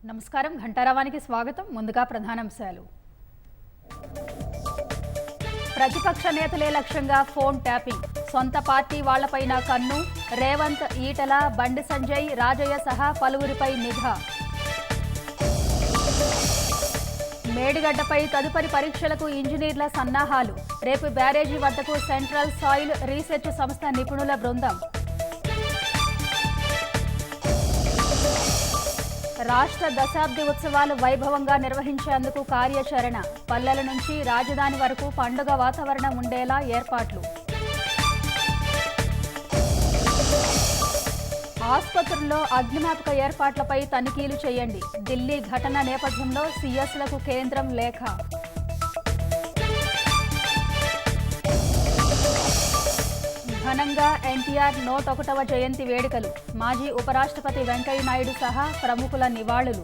నమస్కారం ఘంటారావానికి స్వాగతం. ముందుగా ప్రధానాంశాలు. ప్రతిపక్ష నేతలే లక్ష్యంగా ఫోన్ ట్యాపింగ్, సొంత పార్టీ వాళ్లపైన కన్ను, రేవంత్, ఈటల, బండి సంజయ్, రాజయ్య సహా పలువురిపై నిఘా. మేడిగడ్డపై తదుపరి పరీక్షలకు ఇంజనీర్ల సన్నాహాలు, రేపు బ్యారేజీ వద్దకు సెంట్రల్ సాయిల్ రీసెర్చ్ సంస్థ నిపుణుల బృందం. రాష్ట్ర దశాబ్ది ఉత్సవాలు వైభవంగా నిర్వహించేందుకు కార్యాచరణ, పల్లెల నుంచి రాజధాని వరకు పండుగ వాతావరణం ఉండేలా ఏర్పాట్లు. ఆసుపత్రుల్లో అగ్నిమాపక ఏర్పాట్లపై తనిఖీలు చేయండి, ఢిల్లీ ఘటన నేపథ్యంలో సీఎస్లకు కేంద్రం లేఖ. ఘనంగా ఎన్టీఆర్ 101వ జయంతి వేడుకలు, మాజీ ఉపరాష్ట్రపతి వెంకయ్యనాయుడు సహా ప్రముఖుల నివాళులు.